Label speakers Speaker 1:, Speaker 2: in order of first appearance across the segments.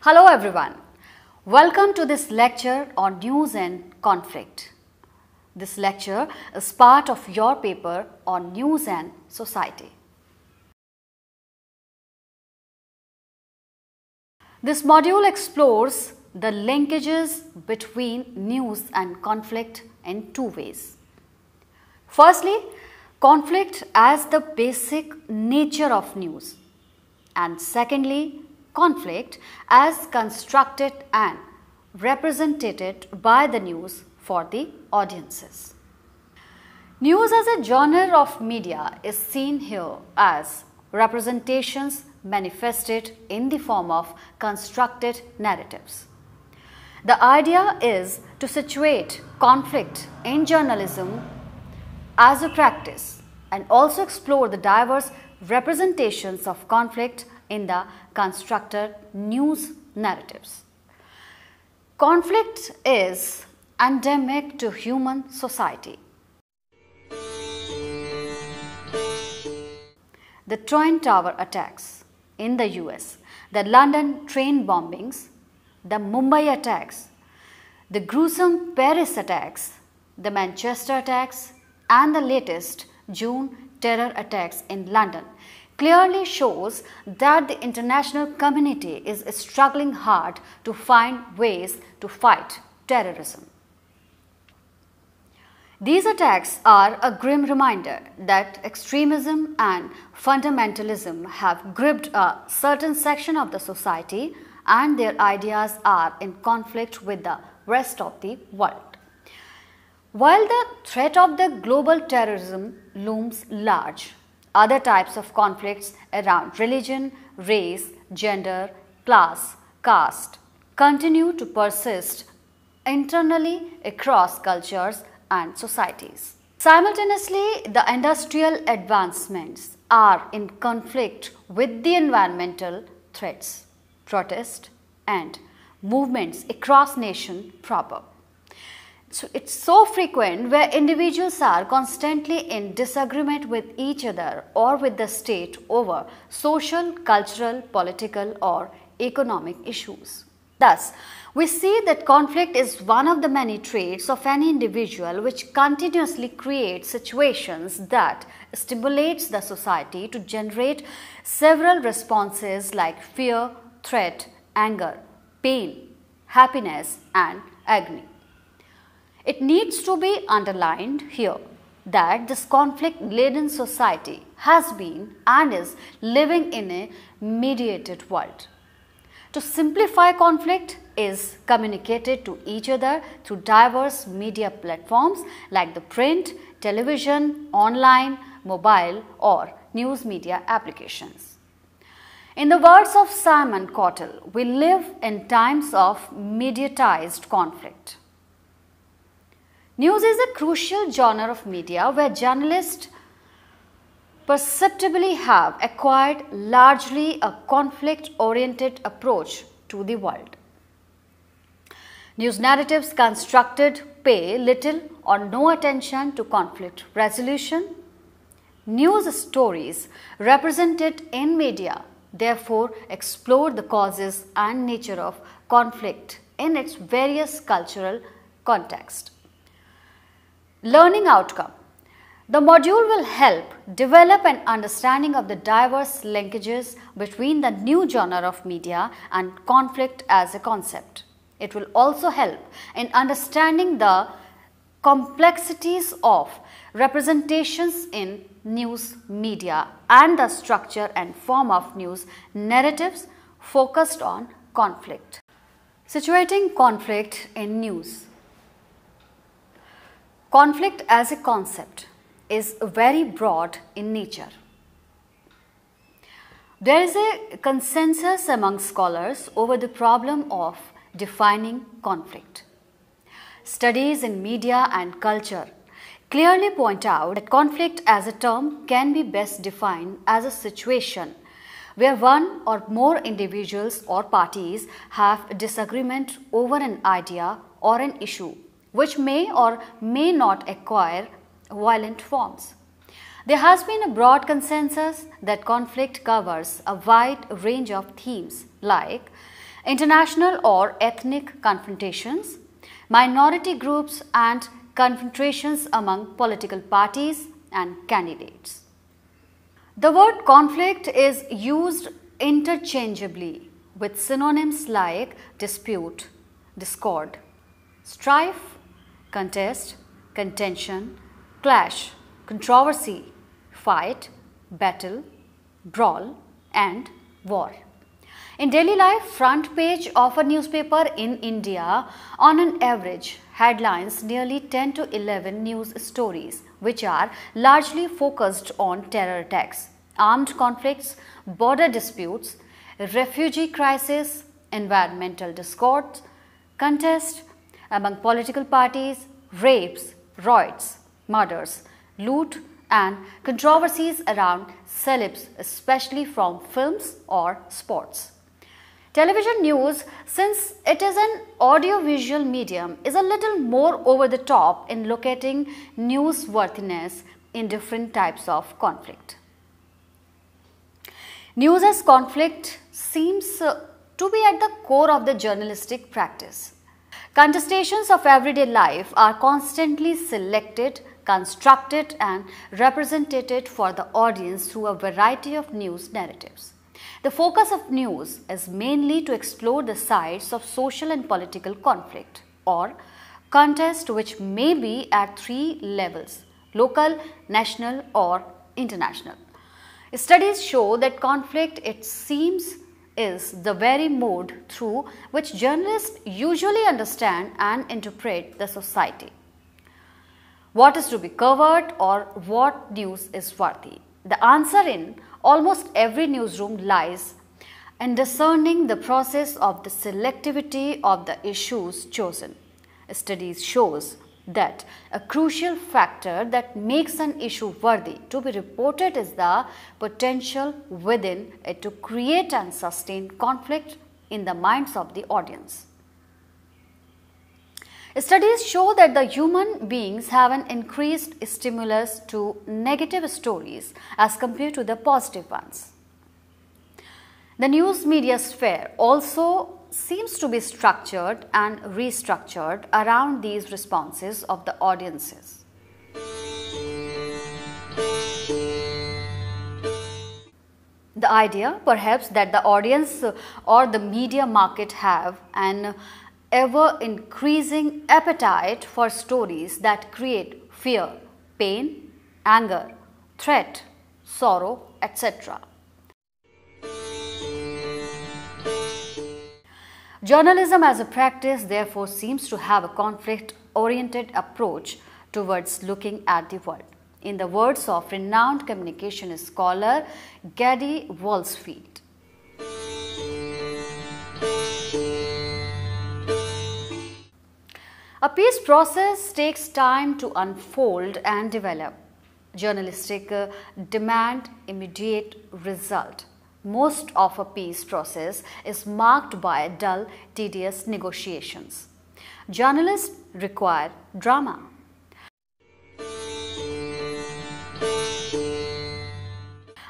Speaker 1: Hello everyone. Welcome to this lecture on news and conflict. This lecture is part of your paper on news and society. This module explores the linkages between news and conflict in two ways. Firstly, conflict as the basic nature of news, and secondly, conflict as constructed and represented by the news for the audiences. News as a genre of media is seen here as representations manifested in the form of constructed narratives. The idea is to situate conflict in journalism as a practice and also explore the diverse representations of conflict in the constructed news narratives. Conflict is endemic to human society. The Twin Tower attacks in the US, the London train bombings, the Mumbai attacks, the gruesome Paris attacks, the Manchester attacks, and the latest June terror attacks in London clearly shows that the international community is struggling hard to find ways to fight terrorism. These attacks are a grim reminder that extremism and fundamentalism have gripped a certain section of the society and their ideas are in conflict with the rest of the world. While the threat of the global terrorism looms large, other types of conflicts around religion, race, gender, class, caste continue to persist internally across cultures and societies. Simultaneously, the industrial advancements are in conflict with the environmental threats, protests, and movements across nation proper. So it's so frequent where individuals are constantly in disagreement with each other or with the state over social, cultural, political, or economic issues. Thus, we see that conflict is one of the many traits of any individual which continuously creates situations that stimulates the society to generate several responses like fear, threat, anger, pain, happiness, and agony. It needs to be underlined here that this conflict-laden society has been and is living in a mediated world. To simplify conflict is communicated to each other through diverse media platforms like the print, television, online, mobile or news media applications. In the words of Simon Cottle, we live in times of mediatized conflict. News is a crucial genre of media where journalists perceptibly have acquired largely a conflict-oriented approach to the world. News narratives constructed pay little or no attention to conflict resolution. News stories represented in media therefore explore the causes and nature of conflict in its various cultural contexts. Learning outcome. The module will help develop an understanding of the diverse linkages between the new genre of media and conflict as a concept. It will also help in understanding the complexities of representations in news media and the structure and form of news narratives focused on conflict. Situating conflict in news. Conflict as a concept is very broad in nature. There is a consensus among scholars over the problem of defining conflict. Studies in media and culture clearly point out that conflict as a term can be best defined as a situation where one or more individuals or parties have disagreement over an idea or an issue which may or may not acquire violent forms. There has been a broad consensus that conflict covers a wide range of themes like international or ethnic confrontations, minority groups and confrontations among political parties and candidates. The word conflict is used interchangeably with synonyms like dispute, discord, strife, contest, contention, clash, controversy, fight, battle, brawl, and war. In daily life, front page of a newspaper in India, on an average, headlines nearly 10 to 11 news stories, which are largely focused on terror attacks, armed conflicts, border disputes, refugee crisis, environmental discords, contest among political parties, rapes, riots, murders, loot, and controversies around celebs, especially from films or sports. Television news, since it is an audio-visual medium, is a little more over the top in locating newsworthiness in different types of conflict. News as conflict seems to be at the core of the journalistic practice. Contestations of everyday life are constantly selected, constructed and represented for the audience through a variety of news narratives. The focus of news is mainly to explore the sides of social and political conflict or contest, which may be at three levels: local, national or international. Studies show that conflict, it seems, is the very mode through which journalists usually understand and interpret the society. What is to be covered or what news is worthy? The answer in almost every newsroom lies in discerning the process of the selectivity of the issues chosen. Studies shows that a crucial factor that makes an issue worthy to be reported is the potential within it to create and sustain conflict in the minds of the audience. Studies show that the human beings have an increased stimulus to negative stories as compared to the positive ones. The news media sphere also seems to be structured and restructured around these responses of the audiences. The idea, perhaps, that the audience or the media market have an ever-increasing appetite for stories that create fear, pain, anger, threat, sorrow, etc. Journalism as a practice therefore seems to have a conflict-oriented approach towards looking at the world. In the words of renowned communication scholar Gady Walsfield, a peace process takes time to unfold and develop. Journalistic demand immediate result. Most of a peace process is marked by dull, tedious negotiations. Journalists require drama.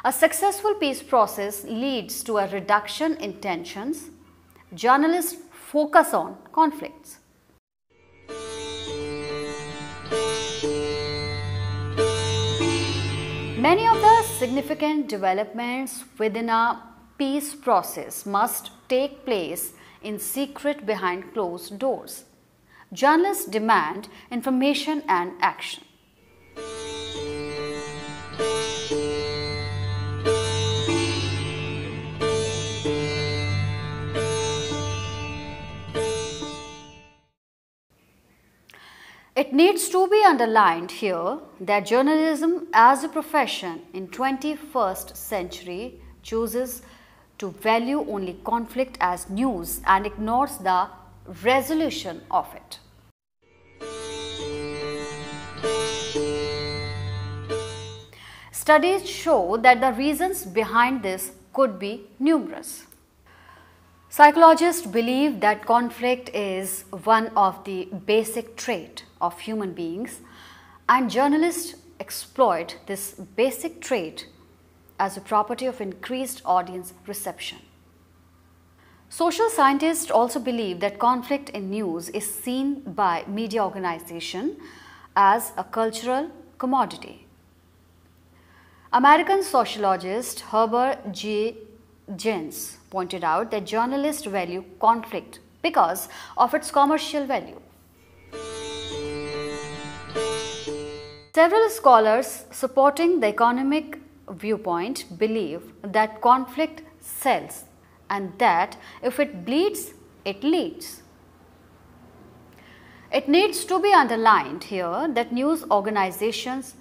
Speaker 1: A successful peace process leads to a reduction in tensions. Journalists focus on conflicts. Many of the significant developments within a peace process must take place in secret behind closed doors. Journalists demand information and action. It needs to be underlined here that journalism as a profession in 21st century chooses to value only conflict as news and ignores the resolution of it. Studies show that the reasons behind this could be numerous. Psychologists believe that conflict is one of the basic traits of human beings, and journalists exploit this basic trait as a property of increased audience reception. Social scientists also believe that conflict in news is seen by media organization as a cultural commodity. American sociologist Herbert G. Jens pointed out that journalists value conflict because of its commercial value. Several scholars supporting the economic viewpoint believe that conflict sells and that if it bleeds, it leads. It needs to be underlined here that news organizations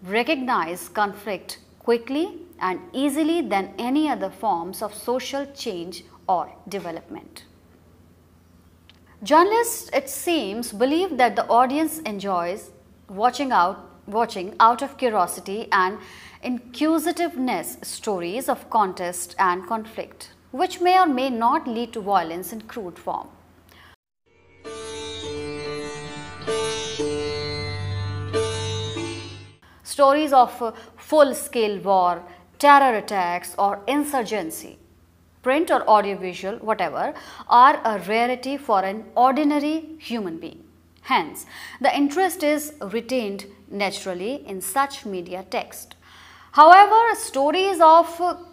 Speaker 1: recognize conflict quickly and easily than any other forms of social change or development. Journalists, it seems, believe that the audience enjoys watching out of curiosity and inquisitiveness stories of contest and conflict, which may or may not lead to violence in crude form. Stories of full-scale war, terror attacks or insurgency, print or audiovisual, whatever, are a rarity for an ordinary human being. Hence, the interest is retained naturally in such media text. However, stories of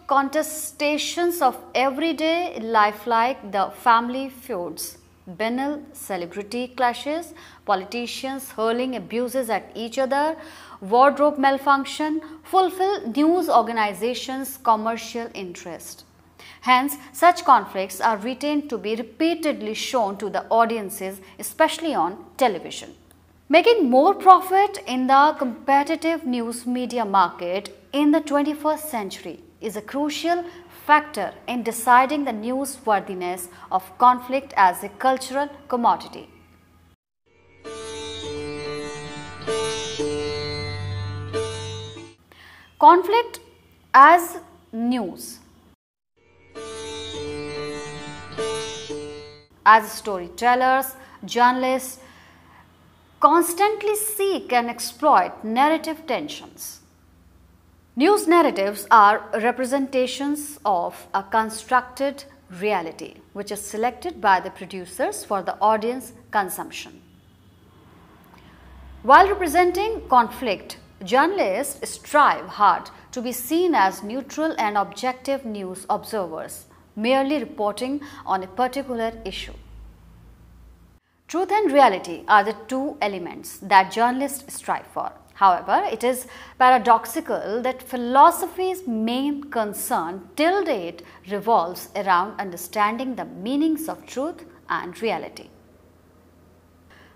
Speaker 1: contestations of everyday life like the family feuds, banal celebrity clashes, politicians hurling abuses at each other, wardrobe malfunction, fulfill news organizations' commercial interest. Hence, such conflicts are retained to be repeatedly shown to the audiences, especially on television. Making more profit in the competitive news media market in the 21st century is a crucial factor in deciding the newsworthiness of conflict as a cultural commodity. Conflict as news. As storytellers, journalists constantly seek and exploit narrative tensions. News narratives are representations of a constructed reality, which is selected by the producers for the audience consumption. While representing conflict, journalists strive hard to be seen as neutral and objective news observers, merely reporting on a particular issue. Truth and reality are the two elements that journalists strive for. However, it is paradoxical that philosophy's main concern till date revolves around understanding the meanings of truth and reality.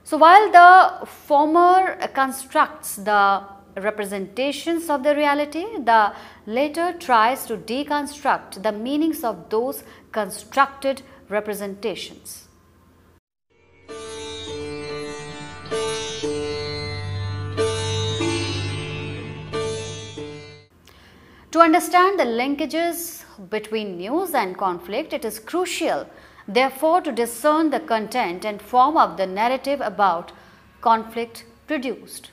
Speaker 1: So while the former constructs the representations of the reality, the latter tries to deconstruct the meanings of those constructed representations. To understand the linkages between news and conflict, it is crucial, therefore, to discern the content and form of the narrative about conflict produced.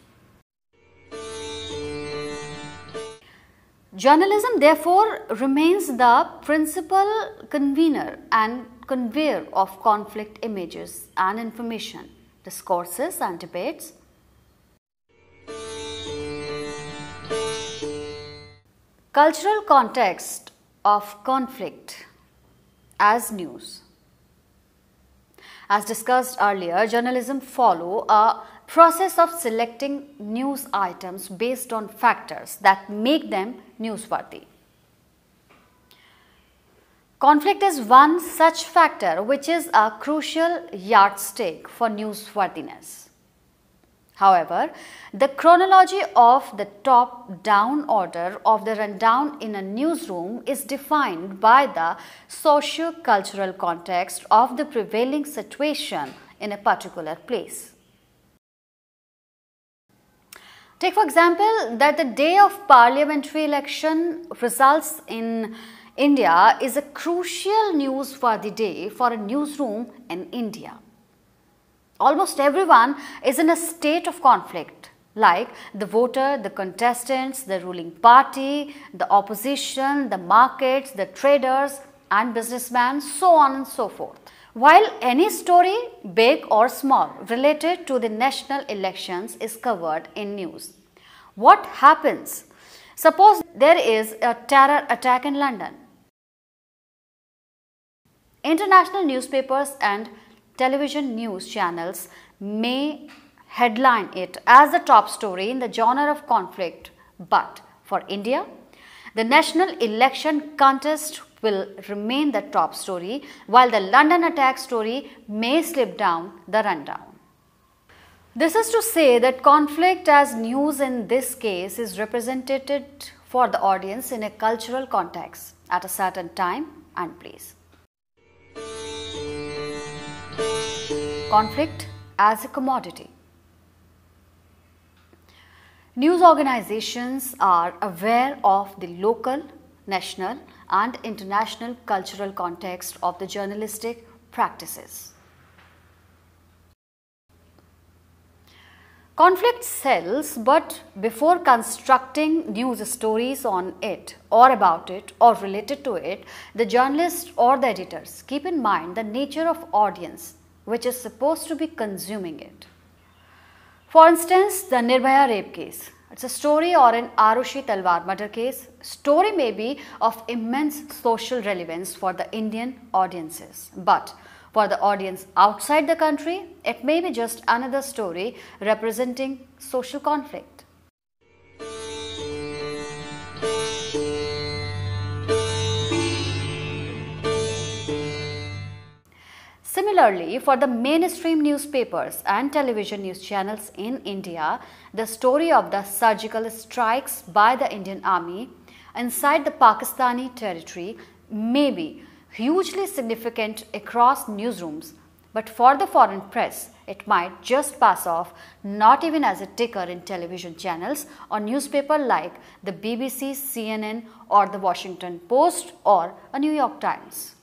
Speaker 1: Journalism, therefore, remains the principal convener and conveyor of conflict images and information, discourses and debates. Cultural context of conflict as news. As discussed earlier, journalism follows a process of selecting news items based on factors that make them newsworthy. Conflict is one such factor which is a crucial yardstick for newsworthiness. However, the chronology of the top-down order of the rundown in a newsroom is defined by the socio-cultural context of the prevailing situation in a particular place. Take for example that the day of parliamentary election results in India is a crucial newsworthy day for a newsroom in India. Almost everyone is in a state of conflict, like the voter, the contestants, the ruling party, the opposition, the markets, the traders, and businessman, so on and so forth. While any story, big or small, related to the national elections is covered in news, what happens? Suppose there is a terror attack in London. International newspapers and television news channels may headline it as the top story in the genre of conflict, but for India, the national election contest will remain the top story, while the London attack story may slip down the rundown. This is to say that conflict as news in this case is represented for the audience in a cultural context at a certain time and place. Conflict as a commodity. News organizations are aware of the local, national and international cultural context of the journalistic practices. Conflict sells, but before constructing news stories on it or about it or related to it, the journalists or the editors keep in mind the nature of audience which is supposed to be consuming it. For instance, the Nirbhaya rape case. It's a story, or an Arushi Talwar murder case. Story may be of immense social relevance for the Indian audiences, but for the audience outside the country, it may be just another story representing social conflict. Similarly, for the mainstream newspapers and television news channels in India, the story of the surgical strikes by the Indian Army inside the Pakistani territory may be hugely significant across newsrooms, but for the foreign press, it might just pass off, not even as a ticker in television channels or newspaper like the BBC, CNN or the Washington Post or a New York Times.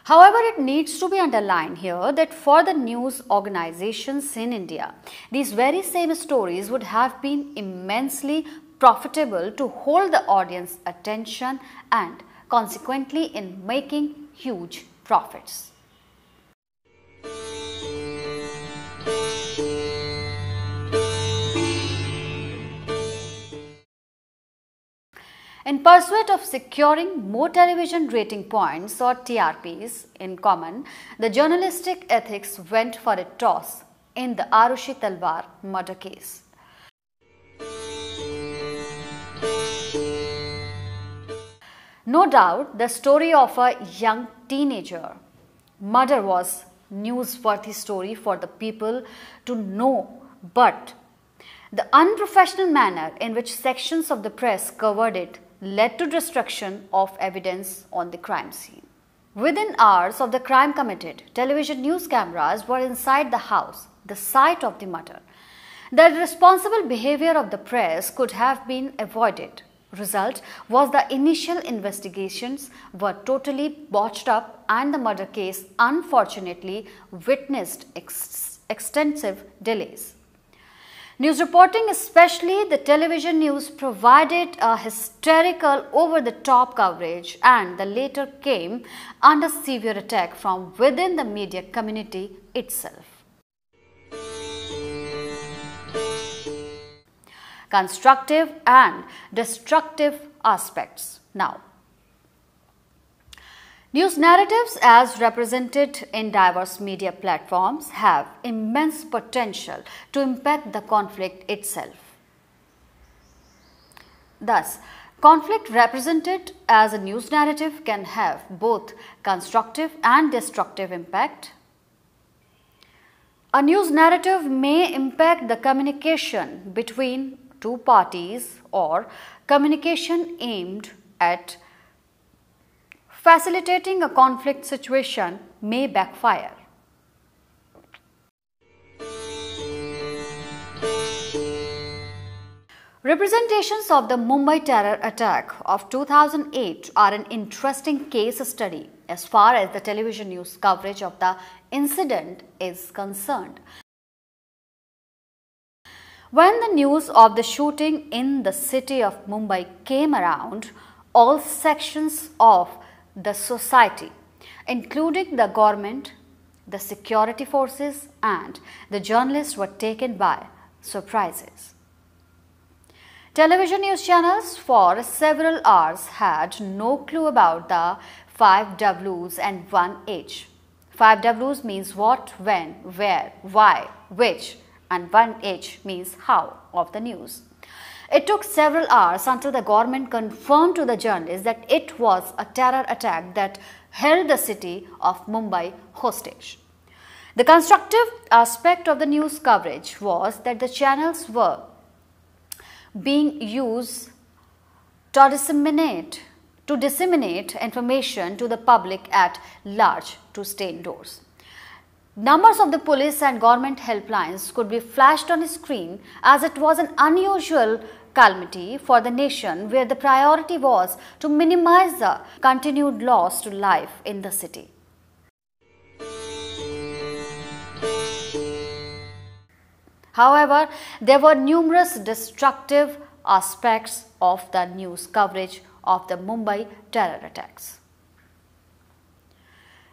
Speaker 1: However, it needs to be underlined here that for the news organizations in India, these very same stories would have been immensely profitable to hold the audience attention and consequently in making huge profits. In pursuit of securing more television rating points or TRPs in common, the journalistic ethics went for a toss in the Arushi Talwar murder case. No doubt, the story of a young teenager murder was newsworthy story for the people to know, but the unprofessional manner in which sections of the press covered it led to destruction of evidence on the crime scene. Within hours of the crime committed, television news cameras were inside the house, the site of the murder. The irresponsible behavior of the press could have been avoided. Result was the initial investigations were totally botched up and the murder case unfortunately witnessed extensive delays. News reporting, especially the television news, provided a hysterical over-the-top coverage, and the later came under severe attack from within the media community itself. Constructive and destructive aspects. Now, news narratives as represented in diverse media platforms have immense potential to impact the conflict itself. Thus, conflict represented as a news narrative can have both constructive and destructive impact. A news narrative may impact the communication between two parties, or communication aimed at facilitating a conflict situation may backfire. Representations of the Mumbai terror attack of 2008 are an interesting case study as far as the television news coverage of the incident is concerned. When the news of the shooting in the city of Mumbai came around, all sections of the society, including the government, the security forces and the journalists, were taken by surprises. Television news channels for several hours had no clue about the 5 Ws and 1 H. 5 Ws means what, when, where, why, which, and 1 H means how of the news. It took several hours until the government confirmed to the journalists that it was a terror attack that held the city of Mumbai hostage. The constructive aspect of the news coverage was that the channels were being used to disseminate information to the public at large to stay indoors. Numbers of the police and government helplines could be flashed on a screen, as it was an unusual calamity for the nation where the priority was to minimize the continued loss to life in the city. However, there were numerous destructive aspects of the news coverage of the Mumbai terror attacks.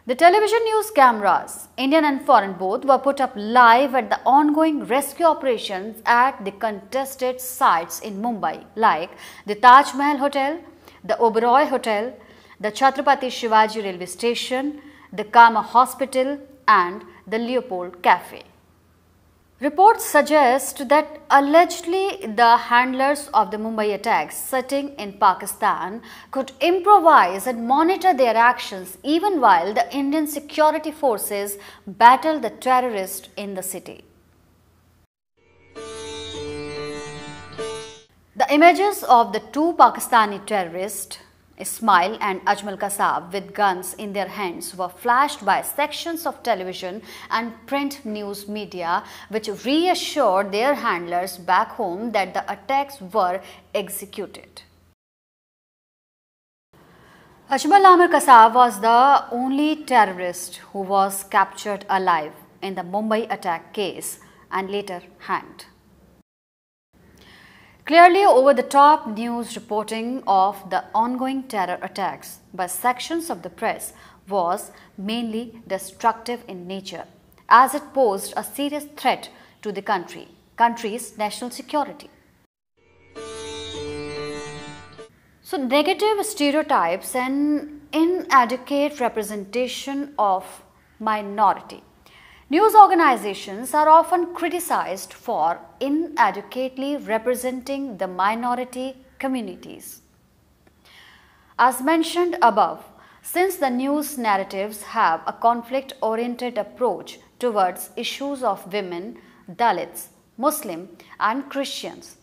Speaker 1: The television news cameras, Indian and foreign both, were put up live at the ongoing rescue operations at the contested sites in Mumbai, like the Taj Mahal Hotel, the Oberoi Hotel, the Chhatrapati Shivaji Railway Station, the Kama Hospital and the Leopold Cafe. Reports suggest that allegedly the handlers of the Mumbai attacks sitting in Pakistan could improvise and monitor their actions even while the Indian security forces battled the terrorists in the city. The images of the two Pakistani terrorists, Ismail and Ajmal Kasab, with guns in their hands were flashed by sections of television and print news media, which reassured their handlers back home that the attacks were executed. Ajmal Amir Kasab was the only terrorist who was captured alive in the Mumbai attack case and later hanged. Clearly, over-the-top news reporting of the ongoing terror attacks by sections of the press was mainly destructive in nature, as it posed a serious threat to the country's national security. So, negative stereotypes and inadequate representation of minority. News organizations are often criticized for inadequately representing the minority communities. As mentioned above, since the news narratives have a conflict-oriented approach towards issues of women, Dalits, Muslim and Christians,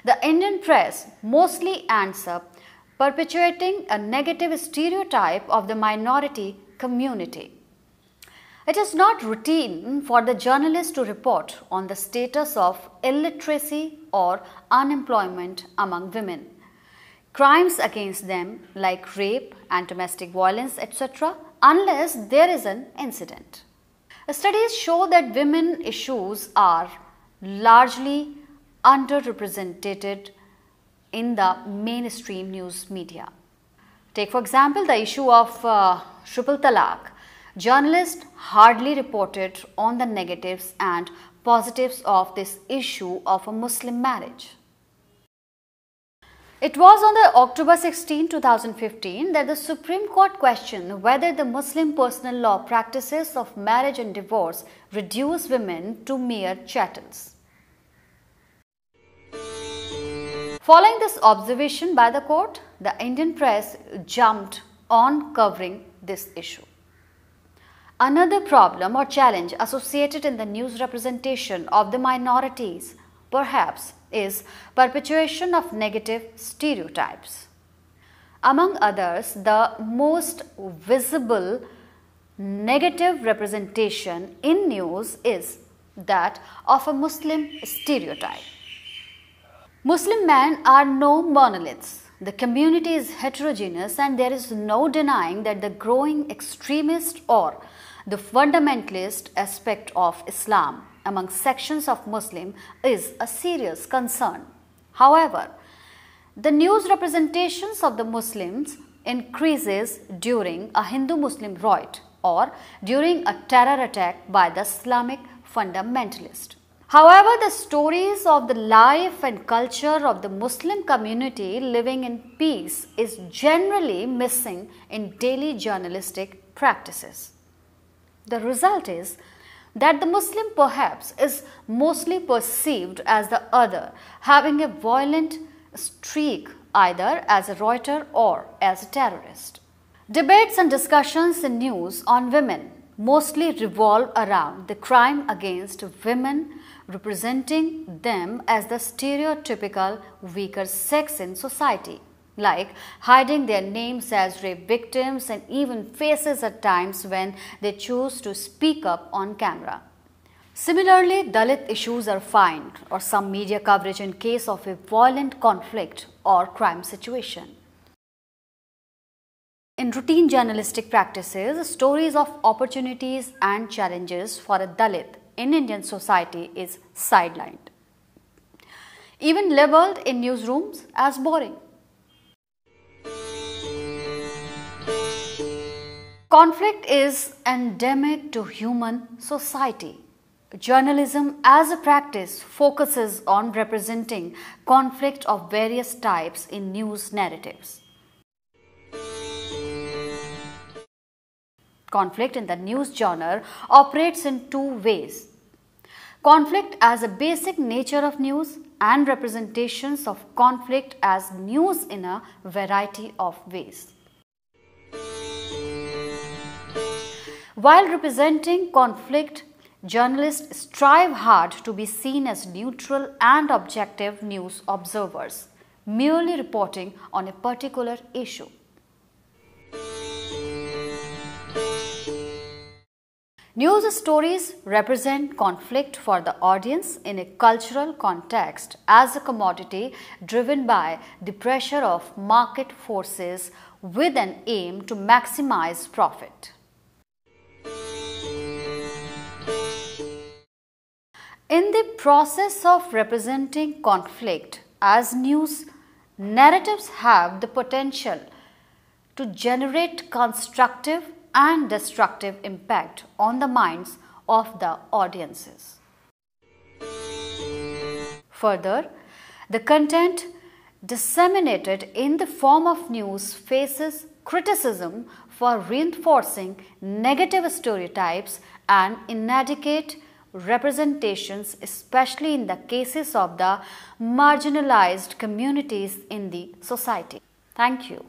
Speaker 1: the Indian press mostly ends up perpetuating a negative stereotype of the minority community. It is not routine for the journalist to report on the status of illiteracy or unemployment among women, crimes against them like rape and domestic violence, etc., unless there is an incident. Studies show that women issues are largely underrepresented in the mainstream news media. Take for example the issue of triple talaq. Journalists hardly reported on the negatives and positives of this issue of a Muslim marriage. It was on the October 16, 2015 that the Supreme Court questioned whether the Muslim personal law practices of marriage and divorce reduce women to mere chattels. Following this observation by the court, the Indian press jumped on covering this issue. Another problem or challenge associated in the news representation of the minorities, perhaps, is perpetuation of negative stereotypes. Among others, the most visible negative representation in news is that of a Muslim stereotype. Muslim men are no monoliths. The community is heterogeneous and there is no denying that the growing extremist or the fundamentalist aspect of Islam among sections of Muslim is a serious concern. However, the news representations of the Muslims increases during a Hindu-Muslim riot or during a terror attack by the Islamic fundamentalist. However, the stories of the life and culture of the Muslim community living in peace is generally missing in daily journalistic practices. The result is that the Muslim perhaps is mostly perceived as the other, having a violent streak either as a rioter or as a terrorist. Debates and discussions in news on women mostly revolve around the crime against women, representing them as the stereotypical weaker sex in society, like hiding their names as rape victims and even faces at times when they choose to speak up on camera. Similarly, Dalit issues are fined or some media coverage in case of a violent conflict or crime situation. In routine journalistic practices, stories of opportunities and challenges for a Dalit in Indian society is sidelined, even labeled in newsrooms as boring. Conflict is endemic to human society. Journalism as a practice focuses on representing conflict of various types in news narratives. Conflict in the news genre operates in two ways. Conflict as a basic nature of news and representations of conflict as news in a variety of ways. While representing conflict, journalists strive hard to be seen as neutral and objective news observers, merely reporting on a particular issue. News stories represent conflict for the audience in a cultural context as a commodity driven by the pressure of market forces with an aim to maximize profit. In the process of representing conflict as news, narratives have the potential to generate constructive and destructive impact on the minds of the audiences. Further, the content disseminated in the form of news faces criticism for reinforcing negative stereotypes and inadequate representations, especially in the cases of the marginalized communities in the society. Thank you.